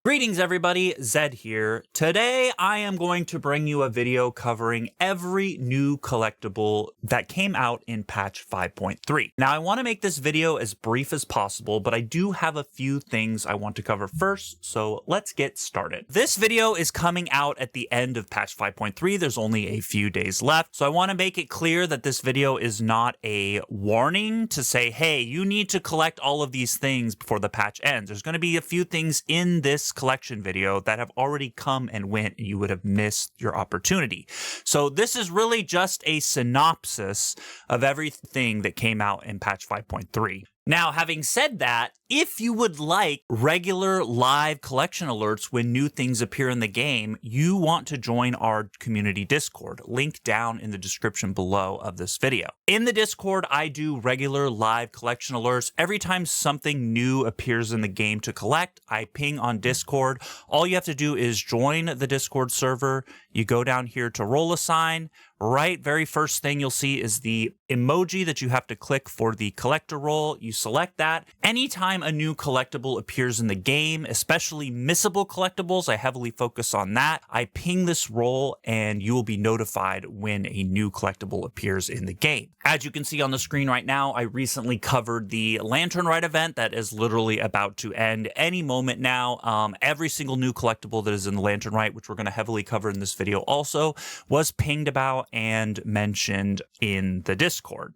Greetings everybody, Zed here. Today I am going to bring you a video covering every new collectible that came out in patch 5.3. Now I want to make this video as brief as possible, but I do have a few things I want to cover first, so let's get started. This video is coming out at the end of patch 5.3. There's only a few days left, so I want to make it clear that this video is not a warning to say, hey, you need to collect all of these things before the patch ends. There's going to be a few things in this collection video that have already come and went and you would have missed your opportunity. So this is really just a synopsis of everything that came out in patch 5.3. Now, having said that, if you would like regular live collection alerts when new things appear in the game, you want to join our community Discord, link down in the description below of this video. In the Discord, I do regular live collection alerts. Every time something new appears in the game to collect, I ping on Discord. All you have to do is join the Discord server. You go down here to roll a sign. Right, very first thing you'll see is the emoji that you have to click for the collector roll. You select that. Anytime a new collectible appears in the game, especially missable collectibles, I heavily focus on that. I ping this roll and you will be notified when a new collectible appears in the game. As you can see on the screen right now, I recently covered the Lantern Rite event that is literally about to end any moment now. Every single new collectible that is in the Lantern Rite, which we're going to heavily cover in this video also, was pinged about and mentioned in the Discord.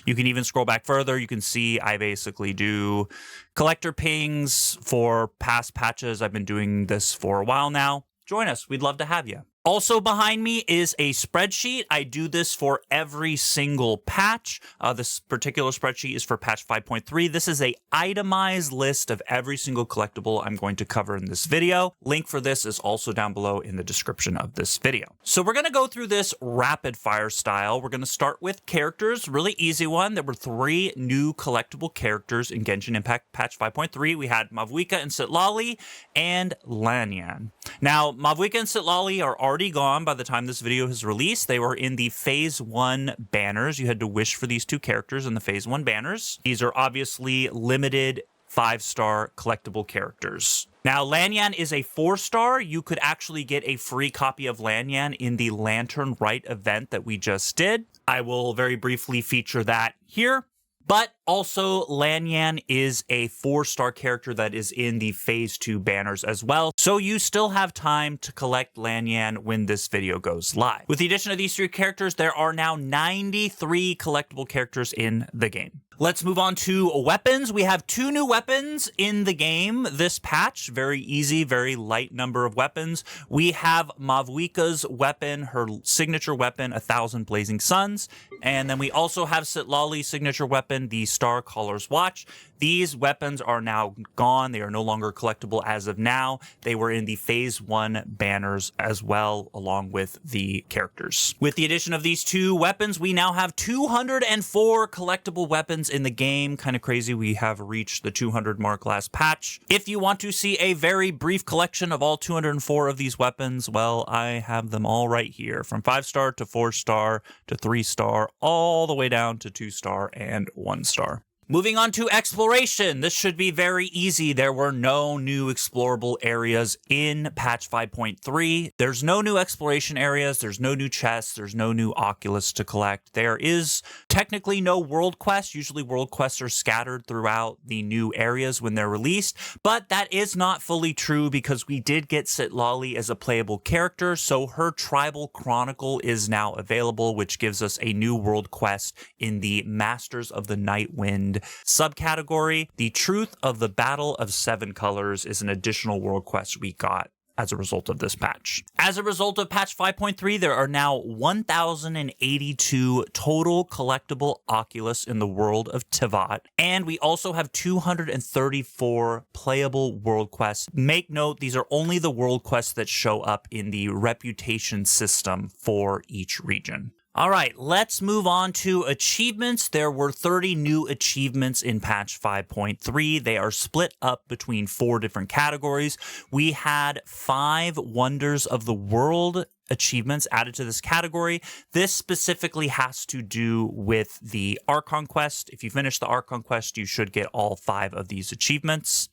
You can even scroll back further. You can see I basically do collector pings for past patches. I've been doing this for a while now. Join us. We'd love to have you. Also behind me is a spreadsheet. I do this for every single patch. This particular spreadsheet is for patch 5.3. This is a itemized list of every single collectible I'm going to cover in this video. Link for this is also down below in the description of this video. So we're going to go through this rapid fire style. We're going to start with characters, really easy one. There were 3 new collectible characters in Genshin Impact patch 5.3. We had Mavuika and Citlali and Lanyan. Now, Mavuika and Citlali are already gone by the time this video is released. They were in the Phase 1 banners. You had to wish for these 2 characters in the Phase 1 banners. These are obviously limited 5-star collectible characters. Now, Lanyan is a 4-star. You could actually get a free copy of Lanyan in the Lantern Rite event that we just did. I will very briefly feature that here. But also, Lanyan is a 4-star character that is in the Phase 2 banners as well. So you still have time to collect Lanyan when this video goes live. With the addition of these 3 characters, there are now 93 collectible characters in the game. Let's move on to weapons. We have 2 new weapons in the game this patch. Very easy, very light number of weapons. We have Mavuika's weapon, her signature weapon, 1,000 Blazing Suns. And then we also have Citlali's signature weapon, the Star Caller's Watch. These weapons are now gone. They are no longer collectible as of now. They were in the Phase 1 banners as well, along with the characters. With the addition of these 2 weapons, we now have 204 collectible weapons in the game. Kind of crazy. We have reached the 200 mark last patch. If you want to see a very brief collection of all 204 of these weapons, well, I have them all right here, from 5-star to 4-star to 3-star, all the way down to 2-star and 1-star. Moving on to exploration. This should be very easy. There were no new explorable areas in patch 5.3. There's no new exploration areas. There's no new chests. There's no new Oculus to collect. There is technically no world quest. Usually world quests are scattered throughout the new areas when they're released, but that is not fully true because we did get Citlali as a playable character, so her Tribal Chronicle is now available, which gives us a new world quest in the Masters of the Night Wind subcategory. The Truth of the Battle of 7 Colors is an additional world quest we got as a result of this patch. As a result of patch 5.3, there are now 1,082 total collectible Oculus in the world of Teyvat, and we also have 234 playable world quests. Make note, these are only the world quests that show up in the reputation system for each region. All right, let's move on to achievements. There were 30 new achievements in patch 5.3. They are split up between 4 different categories. We had 5 Wonders of the World achievements added to this category. This specifically has to do with the Archon quest. If you finish the Archon quest, you should get all 5 of these achievements.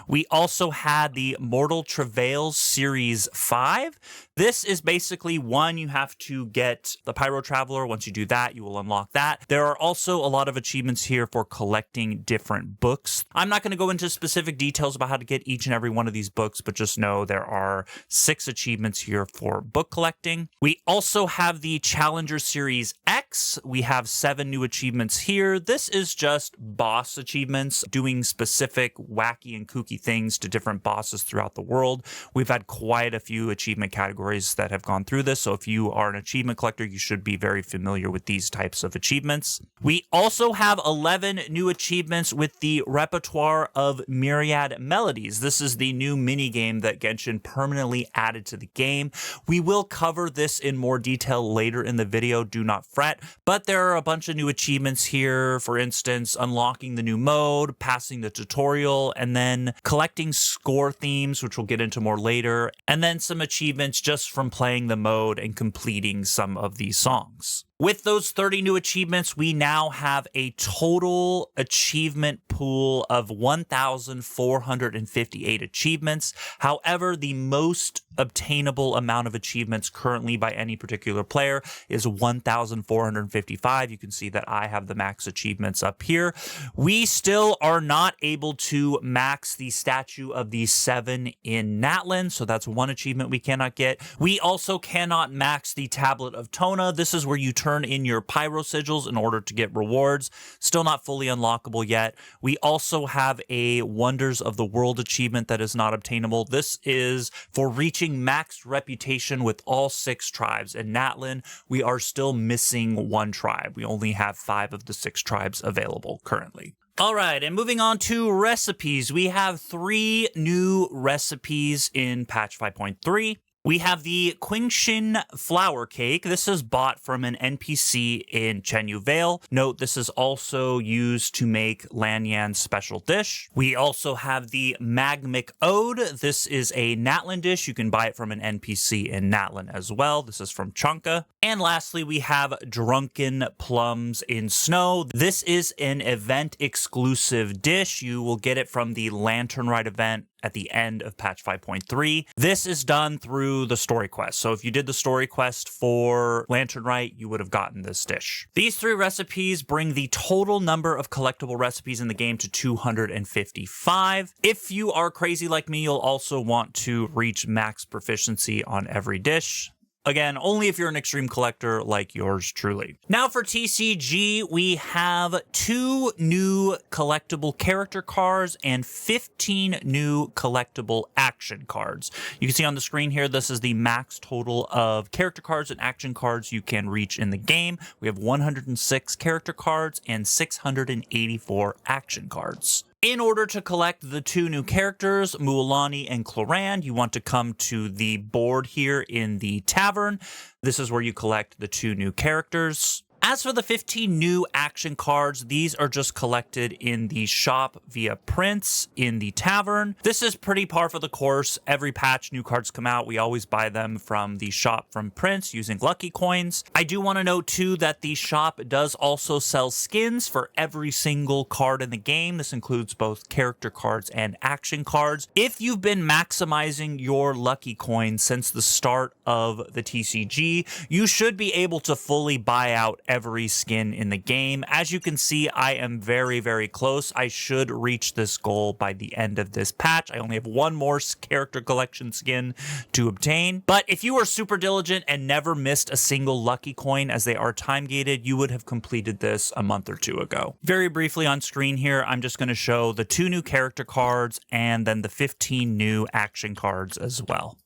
We also had the Mortal Travails Series 5. This is basically one, you have to get the Pyro Traveler. Once you do that, you will unlock that. There are also a lot of achievements here for collecting different books. I'm not going to go into specific details about how to get each and every one of these books, but just know there are 6 achievements here for book collecting. We also have the Challenger Series X. We have 7 new achievements here. This is just boss achievements, doing specific wacky and kooky things to different bosses throughout the world. We've had quite a few achievement categories that have gone through this, so if you are an achievement collector, you should be very familiar with these types of achievements. We also have 11 new achievements with the Repertoire of Myriad Melodies. This is the new mini game that Genshin permanently added to the game. We will cover this in more detail later in the video, do not fret, but there are a bunch of new achievements here. For instance, unlocking the new mode, passing the tutorial, and then collecting score themes, which we'll get into more later, and then some achievements just from playing the mode and completing some of these songs. With those 30 new achievements, we now have a total achievement pool of 1,458 achievements. However, the most obtainable amount of achievements currently by any particular player is 1,455. You can see that I have the max achievements up here. We still are not able to max the statue of the 7 in Natlan, so that's one achievement we cannot get. We also cannot max the Tablet of Tona. This is where you turn in your pyro sigils in order to get rewards. Still not fully unlockable yet. We also have a Wonders of the World achievement that is not obtainable. This is for reaching max reputation with all 6 tribes. In Natlan, we are still missing 1 tribe. We only have 5 of the 6 tribes available currently. All right, and moving on to recipes. We have 3 new recipes in patch 5.3. We have the Qingshin flower cake. This is bought from an NPC in Chenyu Vale. Note, this is also used to make Lanyan's special dish. We also have the Magmic Ode. This is a Natlan dish. You can buy it from an NPC in Natlan as well. This is from Chonka. And lastly, we have Drunken Plums in Snow. This is an event-exclusive dish. You will get it from the Lantern Rite event at the end of patch 5.3. This is done through the story quest. So if you did the story quest for Lantern Rite, you would have gotten this dish. These 3 recipes bring the total number of collectible recipes in the game to 255. If you are crazy like me, you'll also want to reach max proficiency on every dish. Again, only if you're an extreme collector like yours truly. Now for TCG, we have 2 new collectible character cards and 15 new collectible action cards. You can see on the screen here, this is the max total of character cards and action cards you can reach in the game. We have 106 character cards and 684 action cards. In order to collect the 2 new characters, Mualani and Clorand, you want to come to the board here in the tavern. This is where you collect the 2 new characters. As for the 15 new action cards, these are just collected in the shop via prints in the tavern. This is pretty par for the course. Every patch new cards come out, we always buy them from the shop from prints using lucky coins. I do want to note too that the shop does also sell skins for every single card in the game. This includes both character cards and action cards. If you've been maximizing your lucky coins since the start of the TCG, you should be able to fully buy out every skin in the game. As you can see, I am very, very close. I should reach this goal by the end of this patch. I only have 1 more character collection skin to obtain. But if you were super diligent and never missed a single lucky coin as they are time gated, you would have completed this a month or 2 ago. Very briefly on screen here, I'm just going to show the 2 new character cards and then the 15 new action cards as well.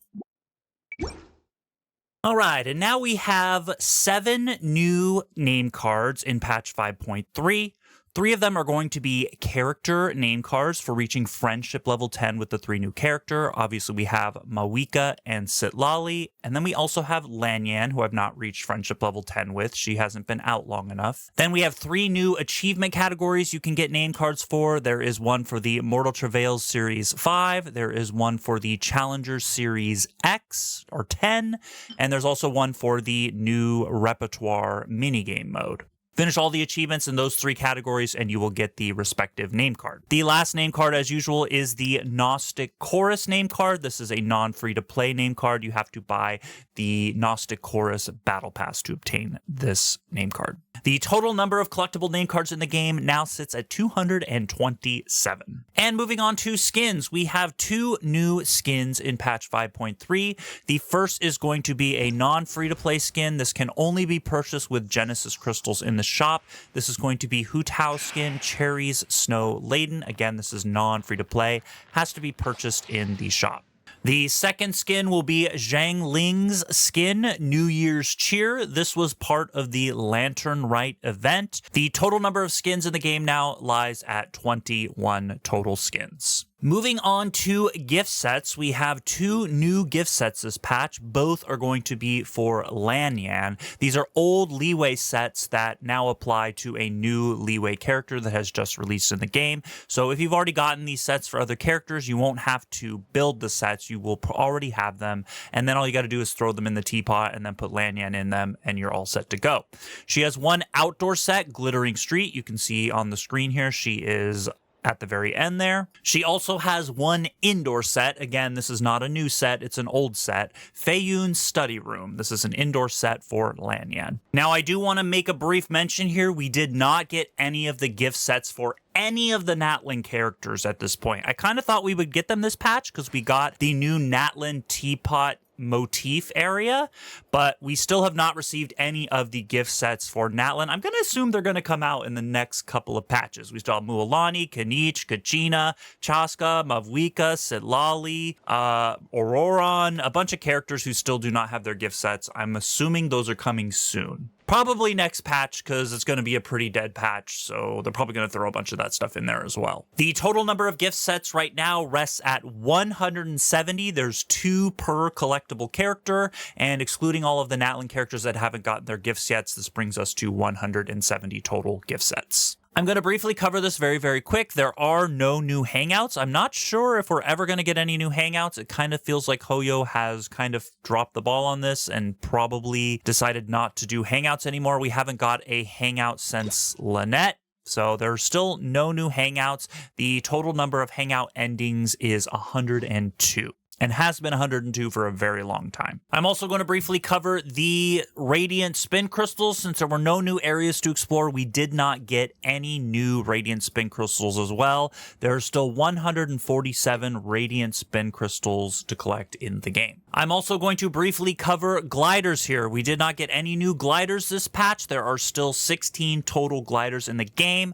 All right, and now we have 7 new name cards in patch 5.3. 3 of them are going to be character name cards for reaching friendship level 10 with the 3 new character. Obviously, we have Mavuika and Sitlali, and then we also have Lanyan, who I've not reached friendship level 10 with. She hasn't been out long enough. Then we have 3 new achievement categories you can get name cards for. There is one for the Mortal Travails Series 5. There is one for the Challenger Series X or 10. And there's also one for the new repertoire minigame mode. Finish all the achievements in those 3 categories and you will get the respective name card. The last name card, as usual, is the Gnostic Chorus name card. This is a non-free-to-play name card. You have to buy the Gnostic Chorus Battle Pass to obtain this name card. The total number of collectible name cards in the game now sits at 227. And moving on to skins, we have 2 new skins in patch 5.3. The first is going to be a non-free-to-play skin. This can only be purchased with Genesis crystals in the shop. This is going to be Hu Tao skin, Cherries Snow Laden. Again, this is non-free-to-play. Has to be purchased in the shop. The second skin will be Zhang Ling's skin, New Year's Cheer. This was part of the Lantern Rite event. The total number of skins in the game now lies at 21 total skins. Moving on to gift sets, we have 2 new gift sets this patch. Both are going to be for Lanyan. These are old Leeway sets that now apply to a new Leeway character that has just released in the game. So if you've already gotten these sets for other characters, you won't have to build the sets. You will already have them. And then all you got to do is throw them in the teapot and then put Lanyan in them and you're all set to go. She has 1 outdoor set, Glittering Street. You can see on the screen here, she is at the very end there. She also has 1 indoor set. Again, this is not a new set, it's an old set. Feiyun's Study Room. This is an indoor set for Lanyan. Now, I do want to make a brief mention here. We did not get any of the gift sets for any of the Natlin characters at this point. I kind of thought we would get them this patch because we got the new Natlin teapot motif area, but we still have not received any of the gift sets for Natlin. I'm going to assume they're going to come out in the next couple of patches. We still have Mualani, Kanich, Kachina, Chaska, Mavuika, Sitlali, Auroron, a bunch of characters who still do not have their gift sets. I'm assuming those are coming soon. Probably next patch because it's going to be a pretty dead patch, so they're probably going to throw a bunch of that stuff in there as well. The total number of gift sets right now rests at 170. There's 2 per collectible character, and excluding all of the Natlin characters that haven't gotten their gift sets, this brings us to 170 total gift sets. I'm going to briefly cover this very, very quick. There are no new Hangouts. I'm not sure if we're ever going to get any new Hangouts. It kind of feels like Hoyo has kind of dropped the ball on this and probably decided not to do Hangouts anymore. We haven't got a Hangout since Lynette. So there's still no new Hangouts. The total number of Hangout endings is 102. And has been 102 for a very long time. I'm also going to briefly cover the Radiant Spincrystals. Since there were no new areas to explore, we did not get any new Radiant Spincrystals as well. There are still 147 Radiant Spincrystals to collect in the game. I'm also going to briefly cover gliders here. We did not get any new gliders this patch. There are still 16 total gliders in the game.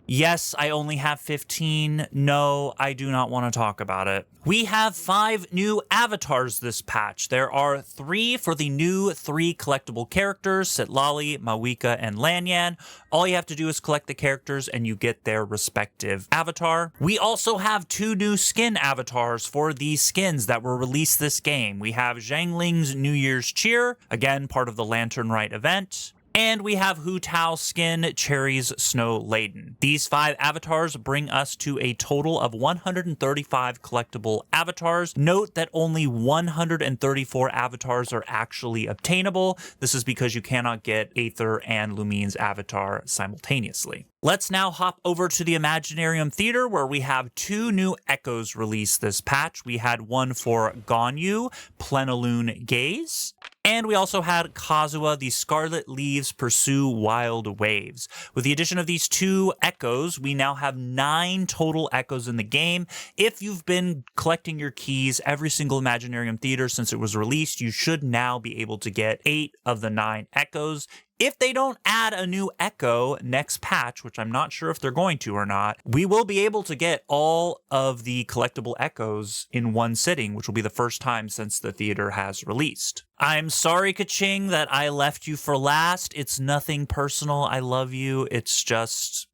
Yes, I only have 15. No, I do not want to talk about it. We have 5 new avatars this patch. There are 3 for the new 3 collectible characters, Sitlali, Mavuika, and Lanyan. All you have to do is collect the characters and you get their respective avatar. We also have 2 new skin avatars for these skins that were released this game. We have Zhang Ling's New Year's Cheer, again, part of the Lantern Rite event. And we have Hu Tao skin, Cherries Snow Laden. These 5 avatars bring us to a total of 135 collectible avatars. Note that only 134 avatars are actually obtainable. This is because you cannot get Aether and Lumine's avatar simultaneously. Let's now hop over to the Imaginarium Theater, where we have 2 new echoes released this patch. We had one for Ganyu, Plenilune Gaze, and we also had Kazuha, the Scarlet Leaves Pursue Wild Waves. With the addition of these 2 echoes, we now have 9 total echoes in the game. If you've been collecting your keys every single Imaginarium Theater since it was released, you should now be able to get 8 of the 9 echoes. If they don't add a new echo next patch, which I'm not sure if they're going to or not, we will be able to get all of the collectible echoes in one sitting, which will be the first time since the theater has released. I'm sorry, Kaching, that I left you for last. It's nothing personal. I love you. It's just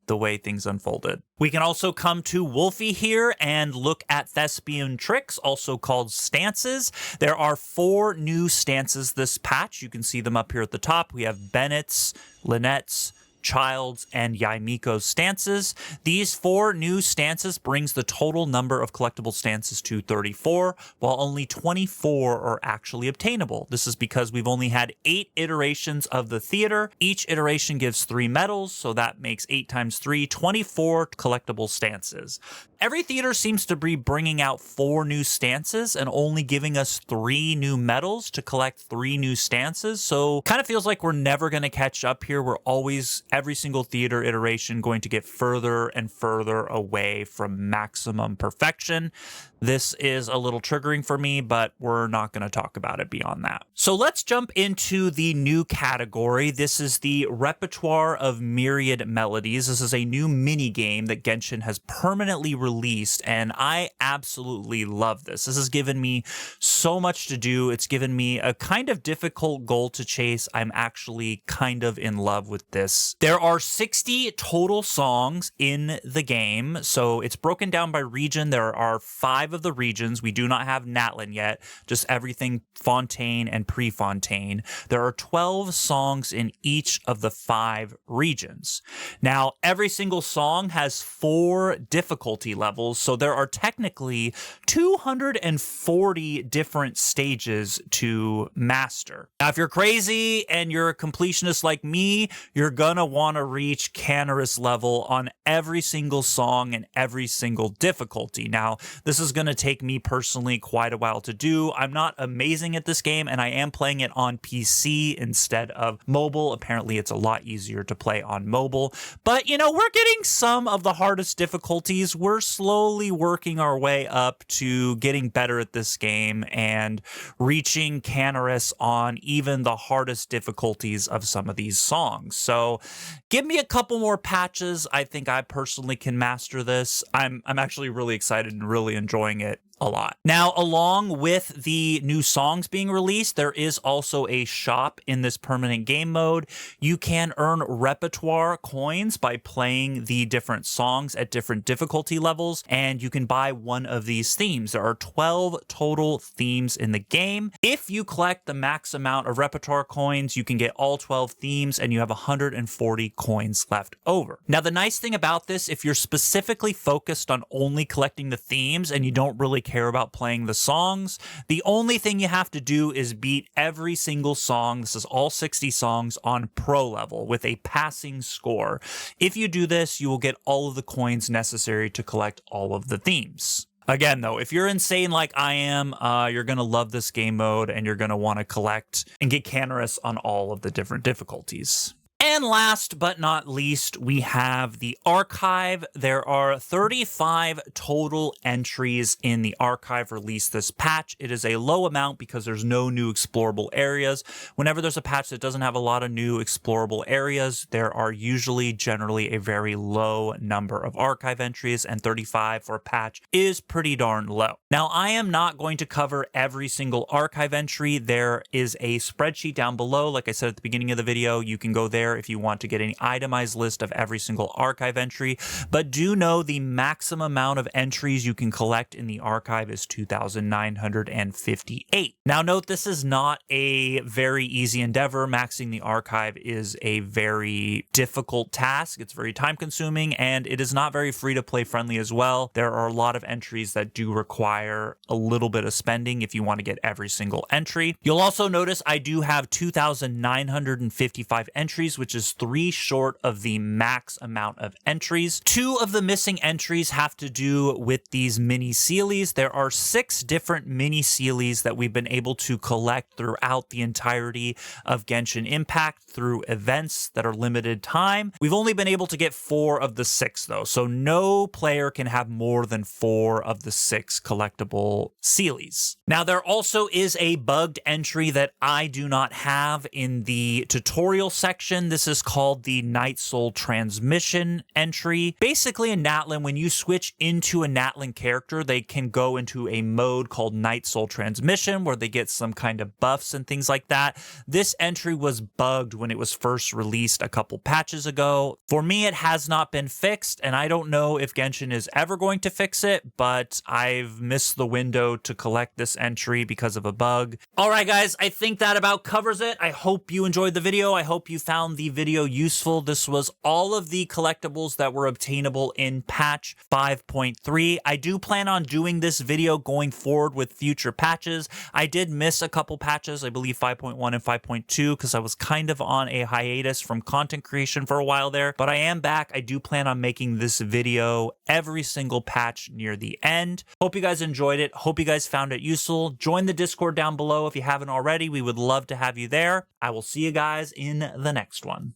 the way things unfolded. We can also come to Wolfie here and look at thespian tricks, also called stances. There are 4 new stances this patch. You can see them up here at the top. We have Bennett's, Lynette's, Child's, and Yaimiko's stances. These 4 new stances brings the total number of collectible stances to 34, while only 24 are actually obtainable. This is because we've only had 8 iterations of the theater. Each iteration gives 3 medals, so that makes 8 times 3, 24 collectible stances. Every theater seems to be bringing out 4 new stances and only giving us 3 new medals to collect 3 new stances. So kind of feels like we're never going to catch up here. We're always, every single theater iteration, going to get further and further away from maximum perfection. This is a little triggering for me, but we're not going to talk about it beyond that. So let's jump into the new category. This is the Repertoire of Myriad Melodies. This is a new mini game that Genshin has permanently released, and I absolutely love this. This has given me so much to do. It's given me a kind of difficult goal to chase. I'm actually kind of in love with this. There are 60 total songs in the game, so it's broken down by region. There are 5 of the regions. We do not have Natlan yet, just everything Fontaine and Prefontaine. There are 12 songs in each of the 5 regions. Now, every single song has 4 difficulty levels, so there are technically 240 different stages to master. Now, if you're crazy and you're a completionist like me, you're gonna want to reach Canaris level on every single song and every single difficulty. Now, this is going to take me personally quite a while to do. I'm not amazing at this game, and I am playing it on PC instead of mobile. Apparently, it's a lot easier to play on mobile. But, you know, we're getting some of the hardest difficulties. We're slowly working our way up to getting better at this game and reaching Canaris on even the hardest difficulties of some of these songs. So give me a couple more patches. I think I personally can master this. I'm actually really excited and really enjoying it a lot. Now, along with the new songs being released, there is also a shop in this permanent game mode. You can earn repertoire coins by playing the different songs at different difficulty levels, and you can buy one of these themes. There are 12 total themes in the game. If you collect the max amount of repertoire coins, you can get all 12 themes, and you have 140 coins left over. Now, the nice thing about this, if you're specifically focused on only collecting the themes and you don't really care about playing the songs, the only thing you have to do is beat every single song. This is all 60 songs on pro level with a passing score. If you do this, you will get all of the coins necessary to collect all of the themes. Again, though, if you're insane like I am, you're going to love this game mode and you're going to want to collect and get Canaris on all of the different difficulties. And last but not least, we have the archive. There are 35 total entries in the archive released this patch. It is a low amount because there's no new explorable areas. Whenever there's a patch that doesn't have a lot of new explorable areas, there are generally a very low number of archive entries, and 35 for a patch is pretty darn low. Now, I am not going to cover every single archive entry. There is a spreadsheet down below. Like I said at the beginning of the video, you can go there if you want to get an itemized list of every single archive entry, but do know the maximum amount of entries you can collect in the archive is 2,958. Now note, this is not a very easy endeavor. Maxing the archive is a very difficult task. It's very time consuming, and it is not very free to play friendly as well. There are a lot of entries that do require a little bit of spending if you want to get every single entry. You'll also notice I do have 2,955 entries, which is 3 short of the max amount of entries. 2 of the missing entries have to do with these mini Sealies. There are 6 different mini Sealies that we've been able to collect throughout the entirety of Genshin Impact through events that are limited time. We've only been able to get 4 of the 6 though, so no player can have more than 4 of the 6 collectible Sealies. Now, there also is a bugged entry that I do not have in the tutorial section. This is called the Night Soul Transmission entry. Basically, in Natlin, when you switch into a Natlin character, they can go into a mode called Night Soul Transmission where they get some kind of buffs and things like that. This entry was bugged when it was first released a couple patches ago. For me, it has not been fixed, and I don't know if Genshin is ever going to fix it, but I've missed the window to collect this entry because of a bug. All right, guys, I think that about covers it. I hope you enjoyed the video. I hope you found the video useful. This was all of the collectibles that were obtainable in patch 5.3. I do plan on doing this video going forward with future patches. I did miss a couple patches, I believe 5.1 and 5.2, because I was kind of on a hiatus from content creation for a while there, but I am back. I do plan on making this video every single patch near the end. Hope you guys enjoyed it. Hope you guys found it useful. Join the Discord down below if you haven't already. We would love to have you there. I will see you guys in the next one.